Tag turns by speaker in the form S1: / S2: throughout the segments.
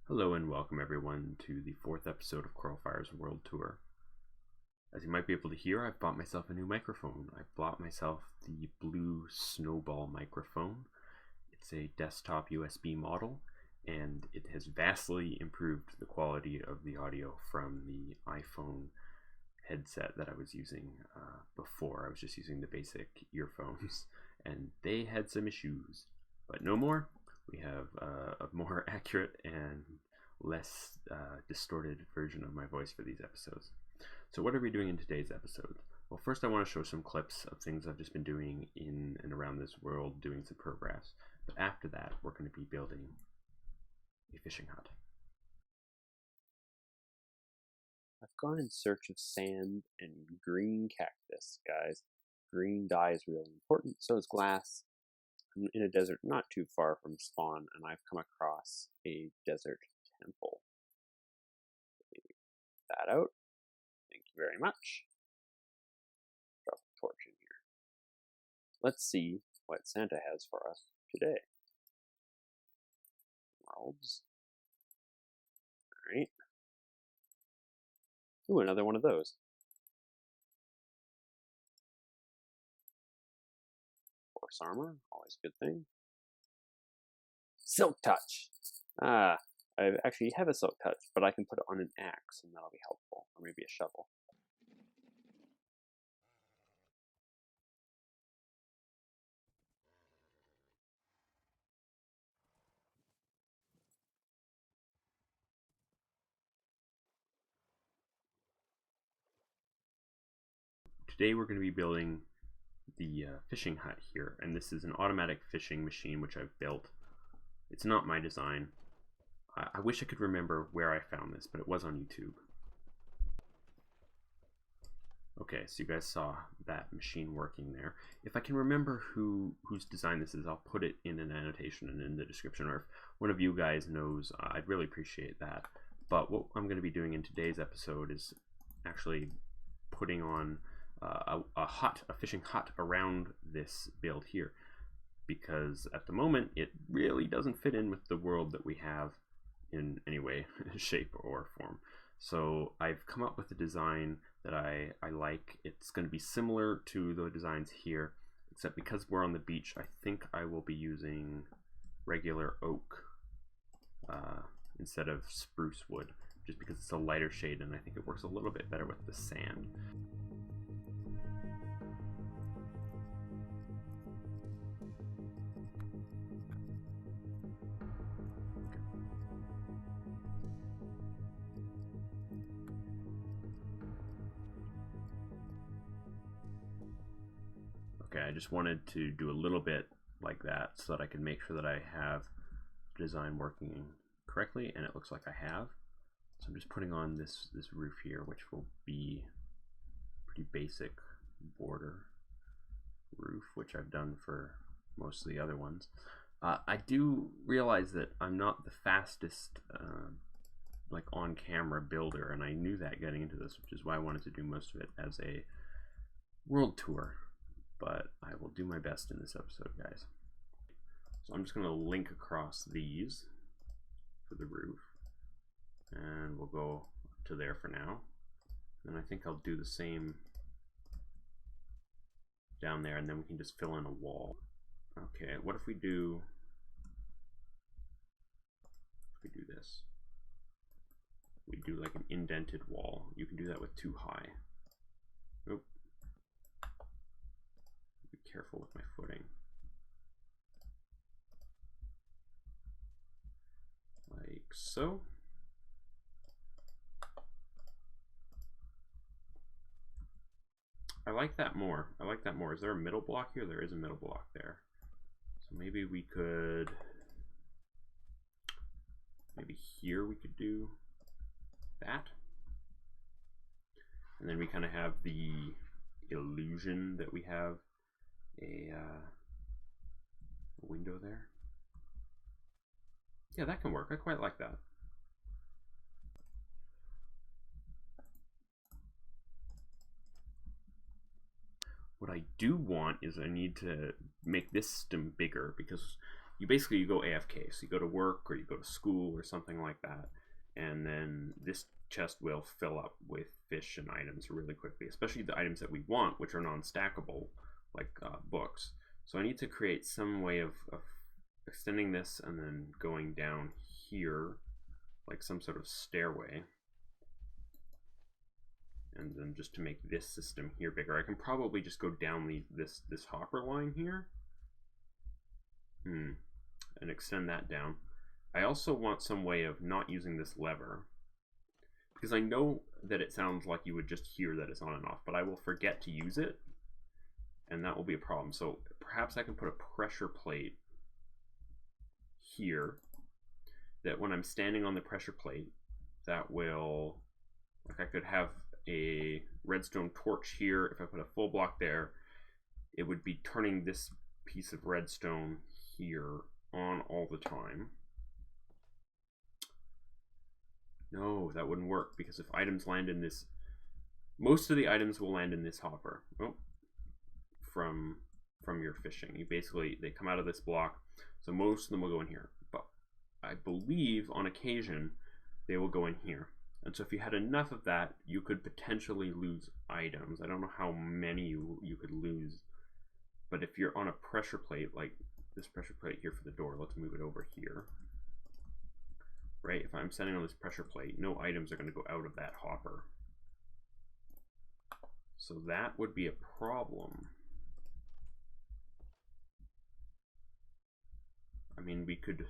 S1: Hello and welcome everyone to the fourth episode of Coralfire's World Tour. As you might be able to hear, I've bought myself a new microphone. I bought myself the blue Snowball microphone. It's a desktop USB model, and it has vastly improved the quality of the audio from the iPhone headset that I was using before. I was just using the basic earphones, and they had some issues, but no more. We have a more accurate and less distorted version of my voice for these episodes. So what are we doing in today's episode? Well, first I want to show some clips of things I've just been doing in and around this world, doing some progress. But after that, we're going to be building a fishing hut.
S2: I've gone in search of sand and green cactus, guys. Green dye is really important, so is glass. I'm in a desert not too far from spawn, and I've come across a desert temple. Take that out. Thank you very much. Drop a torch in here. Let's see what Santa has for us today. Emeralds. Alright. Ooh, another one of those. Horse armor, always a good thing. Silk touch. I actually have a silk touch, but I can put it on an axe, and that'll be helpful, or maybe a shovel.
S1: Today we're going to be building the fishing hut here, and this is an automatic fishing machine which I've built. It's not my design. I wish I could remember where I found this, but it was on YouTube. Okay, so you guys saw that machine working there. If I can remember whose design this is, I'll put it in an annotation and in the description, or if one of you guys knows, I'd really appreciate that. But what I'm going to be doing in today's episode is actually putting on a fishing hut around this build here, because at the moment it really doesn't fit in with the world that we have in any way, shape, or form. So I've come up with a design that I like. It's going to be similar to the designs here, except because we're on the beach, I think I will be using regular oak instead of spruce wood, just because it's a lighter shade and I think it works a little bit better with the sand. Okay, I just wanted to do a little bit like that so that I can make sure that I have the design working correctly, and it looks like I have. So I'm just putting on this roof here, which will be pretty basic border roof, which I've done for most of the other ones. I do realize that I'm not the fastest like on camera builder, and I knew that getting into this, which is why I wanted to do most of it as a world tour. But I will do my best in this episode, guys. So I'm just going to link across these for the roof, and we'll go to there for now. And I think I'll do the same down there, and then we can just fill in a wall. Okay, what if we do this? We do like an indented wall. You can do that with too high. Oop. Be careful with my footing. Like so. I like that more. I like that more. Is there a middle block here? There is a middle block there. So maybe we could, maybe here we could do that. And then we kind of have the illusion that we have a window there. Yeah, that can work. I quite like that. What I do want is I need to make this stem bigger, because you basically go AFK. So you go to work or you go to school or something like that, and then this chest will fill up with fish and items really quickly, especially the items that we want, which are non-stackable, like books. So I need to create some way of extending this and then going down here, like some sort of stairway. And then just to make this system here bigger, I can probably just go down this hopper line here. And extend that down. I also want some way of not using this lever, because I know that it sounds like you would just hear that it's on and off, but I will forget to use it, and that will be a problem. So perhaps I can put a pressure plate here, that when I'm standing on the pressure plate, that will, like, I could have a redstone torch here. If I put a full block there, it would be turning this piece of redstone here on all the time. No, that wouldn't work, because if items land in this, most of the items will land in this hopper. Oh, from your fishing. You basically, they come out of this block, so most of them will go in here. But I believe on occasion they will go in here. And so if you had enough of that, you could potentially lose items. I don't know how many you could lose, but if you're on a pressure plate, like this pressure plate here for the door, let's move it over here. Right, if I'm standing on this pressure plate, no items are going to go out of that hopper. So that would be a problem. I mean, we could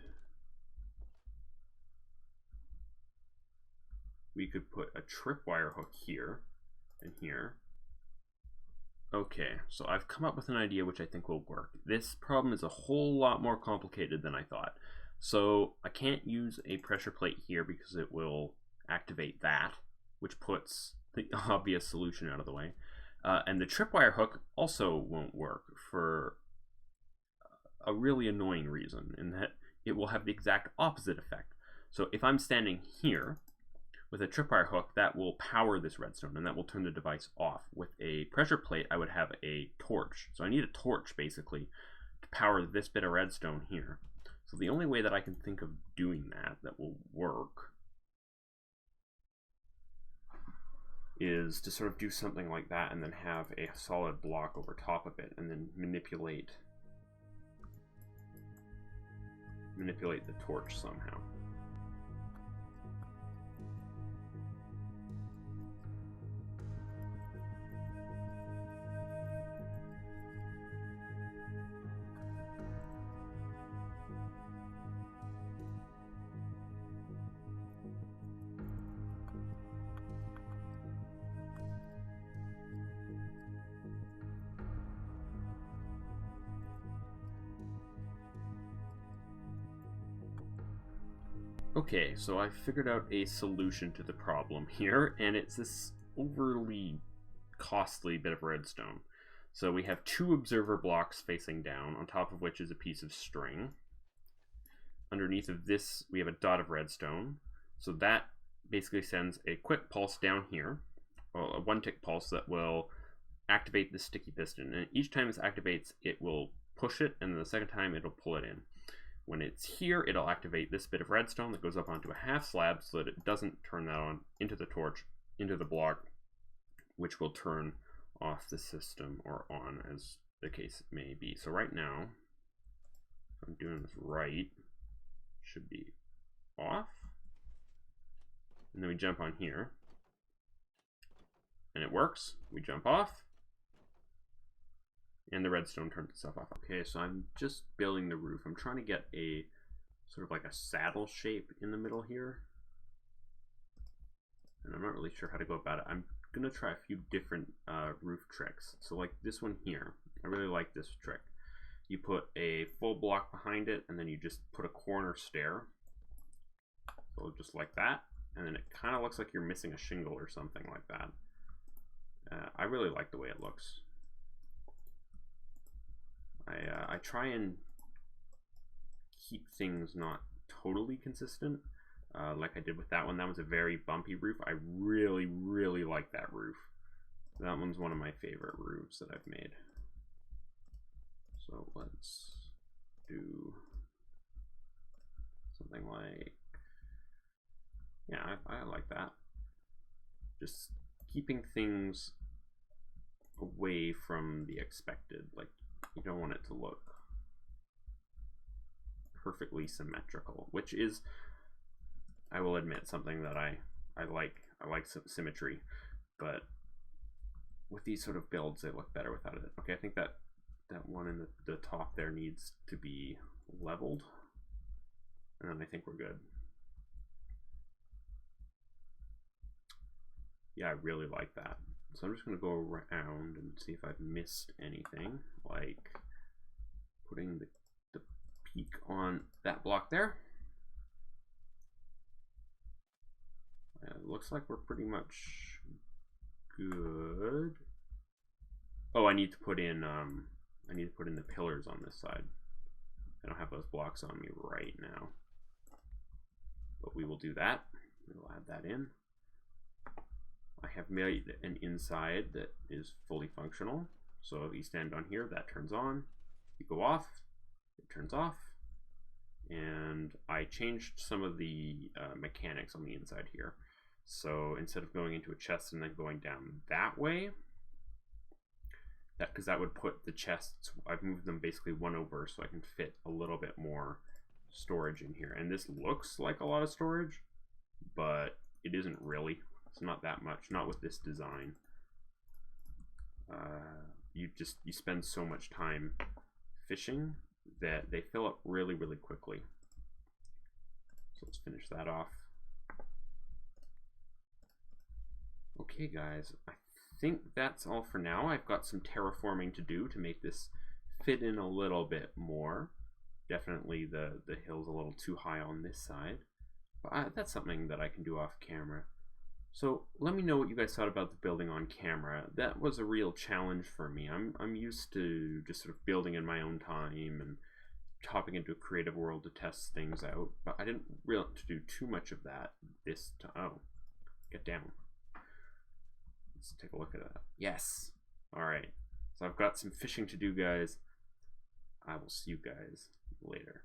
S1: put a tripwire hook here and here. Okay, so I've come up with an idea which I think will work. This problem is a whole lot more complicated than I thought. So I can't use a pressure plate here because it will activate that, which puts the obvious solution out of the way. And the tripwire hook also won't work for a really annoying reason, in that it will have the exact opposite effect. So if I'm standing here with a tripwire hook, that will power this redstone and that will turn the device off. With a pressure plate, I would have a torch. So I need a torch basically to power this bit of redstone here. So the only way that I can think of doing that will work is to sort of do something like that and then have a solid block over top of it and then manipulate the torch somehow. Okay, so I figured out a solution to the problem here, and it's this overly costly bit of redstone. So we have two observer blocks facing down, on top of which is a piece of string. Underneath of this, we have a dot of redstone. So that basically sends a quick pulse down here, well, a one-tick pulse that will activate the sticky piston. And each time this activates, it will push it, and then the second time it'll pull it in. When it's here, it'll activate this bit of redstone that goes up onto a half slab so that it doesn't turn that on into the torch, into the block, which will turn off the system or on, as the case may be. So right now, if I'm doing this right, should be off. And then we jump on here. And it works. We jump off. And the redstone turns itself off. Okay, so I'm just building the roof. I'm trying to get a sort of like a saddle shape in the middle here. And I'm not really sure how to go about it. I'm gonna try a few different roof tricks. So like this one here, I really like this trick. You put a full block behind it, and then you just put a corner stair. So just like that. And then it kind of looks like you're missing a shingle or something like that. I really like the way it looks. I try and keep things not totally consistent, like I did with that one. That was a very bumpy roof. I really, really like that roof. That one's one of my favorite roofs that I've made. So let's do something like, yeah, I like that. Just keeping things away from the expected. Like, you don't want it to look perfectly symmetrical, which is, I will admit, something that I like. I like symmetry, but with these sort of builds, they look better without it. Okay, I think that one in the top there needs to be leveled, and then I think we're good. Yeah, I really like that. So I'm just going to go around and see if I've missed anything, like putting the peak on that block there. It looks like we're pretty much good. Oh, I need to put in the pillars on this side. I don't have those blocks on me right now, but we will do that. We'll add that in. I have made an inside that is fully functional. So if you stand on here, that turns on. You go off, it turns off. And I changed some of the mechanics on the inside here. So instead of going into a chest and then going down that way, because that would put the chests, I've moved them basically one over so I can fit a little bit more storage in here. And this looks like a lot of storage, but it isn't really. It's not that much, not with this design. You spend so much time fishing that they fill up really, really quickly. So let's finish that off. Okay, guys, I think that's all for now. I've got some terraforming to do to make this fit in a little bit more. Definitely the hill's a little too high on this side, but that's something that I can do off camera. So let me know what you guys thought about the building on camera. That was a real challenge for me. I'm used to just sort of building in my own time and hopping into a creative world to test things out, but I didn't really have to do too much of that this time. Oh, get down. Let's take a look at that. Yes. All right. So I've got some fishing to do, guys. I will see you guys later.